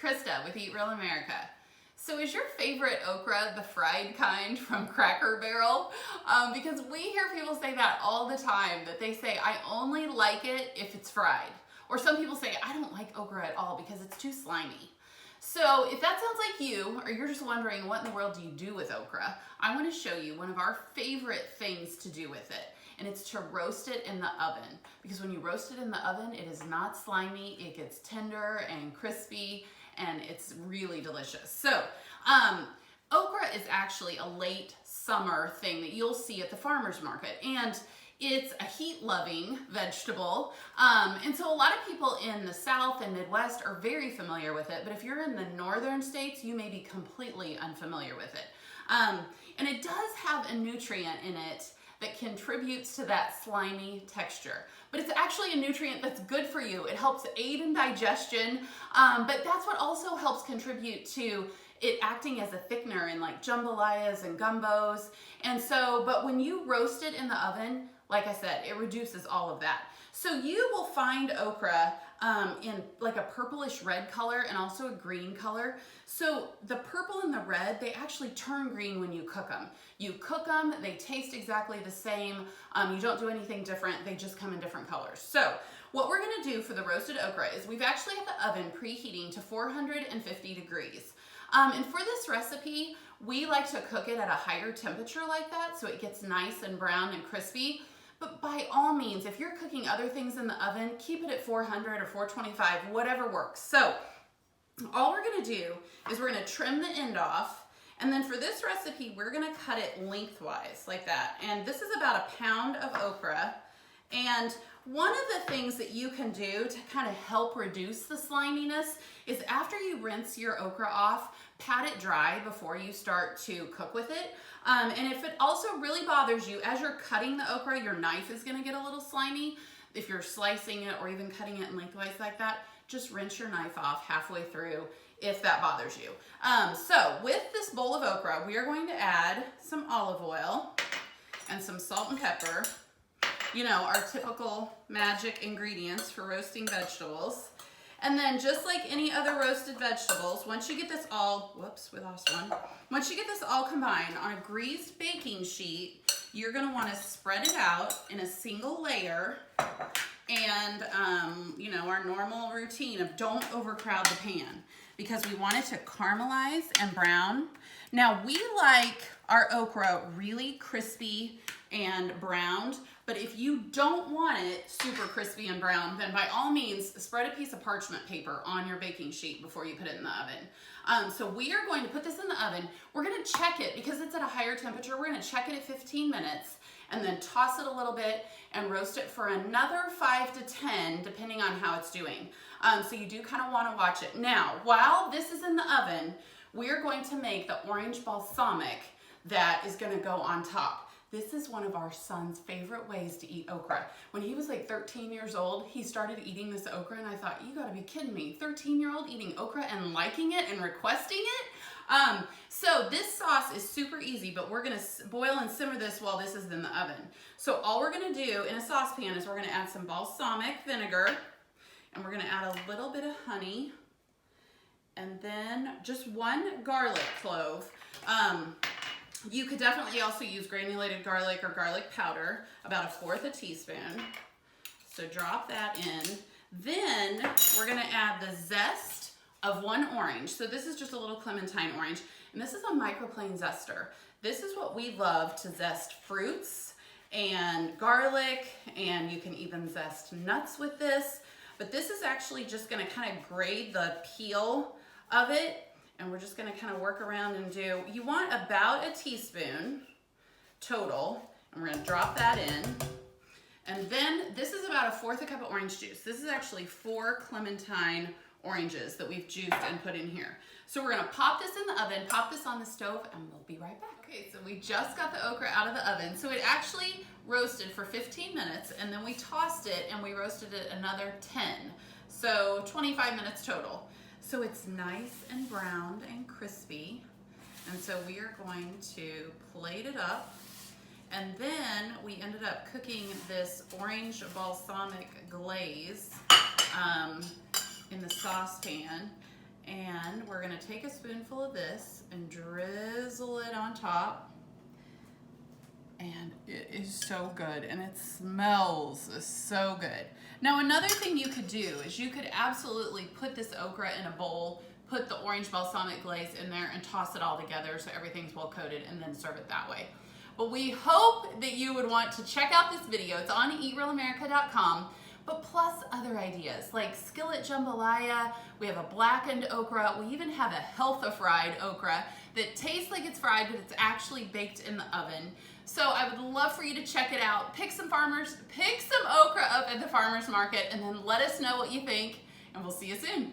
Krista with Eat Real America. So is your favorite okra the fried kind from Cracker Barrel? Because we hear people say that all the time, that they say, I only like it if it's fried. Or some people say, I don't like okra at all because it's too slimy. So if that sounds like you, or you're just wondering what in the world do you do with okra, I want to show you one of our favorite things to do with it. And it's to roast it in the oven. Because when you roast it in the oven, it is not slimy, it gets tender and crispy, and it's really delicious. So, okra is actually a late summer thing that you'll see at the farmer's market. And it's a heat-loving vegetable. And so a lot of people in the South and Midwest are very familiar with it, but if you're in the northern states, you may be completely unfamiliar with it. And it does have a nutrient in it that contributes to that slimy texture. But it's actually a nutrient that's good for you. It helps aid in digestion, but that's what also helps contribute to it acting as a thickener in like jambalayas and gumbos. And so, but when you roast it in the oven, like I said, it reduces all of that. So you will find okra in like a purplish red color and also a green color. So the purple and the red, they actually turn green when you cook them. You cook them, they taste exactly the same. You don't do anything different. They just come in different colors. So what we're gonna do for the roasted okra is we've actually got the oven preheating to 450 degrees. And for this recipe, we like to cook it at a higher temperature like that so it gets nice and brown and crispy. But by all means, if you're cooking other things in the oven, keep it at 400 or 425, whatever works. So all we're gonna do is we're gonna trim the end off. And then for this recipe, we're gonna cut it lengthwise like that. And this is about a pound of okra. And one of the things that you can do to kind of help reduce the sliminess is after you rinse your okra off, pat it dry before you start to cook with it. And if it also really bothers you, as you're cutting the okra, your knife is gonna get a little slimy. If you're slicing it or even cutting it lengthwise like that, just rinse your knife off halfway through if that bothers you. So with this bowl of okra, we are going to add some olive oil and some salt and pepper. You know, our typical magic ingredients for roasting vegetables. And then just like any other roasted vegetables, once you get this all, whoops, we lost one. Once you get this all combined on a greased baking sheet, you're gonna wanna spread it out in a single layer. And, you know, our normal routine of don't overcrowd the pan because we want it to caramelize and brown. Now we like our okra really crispy and browned, but if you don't want it super crispy and brown, then by all means, spread a piece of parchment paper on your baking sheet before you put it in the oven. So we are going to put this in the oven. We're gonna check it because it's at a higher temperature. We're gonna check it at 15 minutes and then toss it a little bit and roast it for another 5 to 10, depending on how it's doing. So you do kind of wanna watch it. Now, while this is in the oven, we're going to make the orange balsamic that is gonna go on top. This is one of our son's favorite ways to eat okra. When he was like 13 years old, he started eating this okra and I thought, you gotta be kidding me. 13-year-old eating okra and liking it and requesting it? So this sauce is super easy, but we're gonna boil and simmer this while this is in the oven. So all we're gonna do in a saucepan is we're gonna add some balsamic vinegar and we're gonna add a little bit of honey and then just one garlic clove. You could definitely also use granulated garlic or garlic powder, about 1/4 teaspoon. So drop that in. Then we're gonna add the zest of 1 orange. So this is just a little clementine orange, and this is a microplane zester. This is what we love to zest fruits and garlic, and you can even zest nuts with this. But this is actually just gonna kind of grade the peel of it. And we're just gonna kind of work around and do, you want about a teaspoon total, and we're gonna drop that in. And then this is about 1/4 cup of orange juice. This is actually 4 clementine oranges that we've juiced and put in here. So we're gonna pop this in the oven, pop this on the stove, and we'll be right back. Okay, so we just got the okra out of the oven. So it actually roasted for 15 minutes, and then we tossed it and we roasted it another 10. So 25 minutes total. So it's nice and browned and crispy. And so we are going to plate it up. And then we ended up cooking this orange balsamic glaze in the saucepan. And we're gonna take a spoonful of this and drizzle it on top. And it is so good, and it smells so good. Now, another thing you could do is you could absolutely put this okra in a bowl, put the orange balsamic glaze in there, and toss it all together so everything's well coated, and then serve it that way. But we hope that you would want to check out this video. It's on eatrealamerica.com. But plus other ideas like skillet jambalaya, we have a blackened okra, we even have a health-fried okra that tastes like it's fried, but it's actually baked in the oven. So I would love for you to check it out. Pick some okra up at the farmer's market, and then let us know what you think, and we'll see you soon.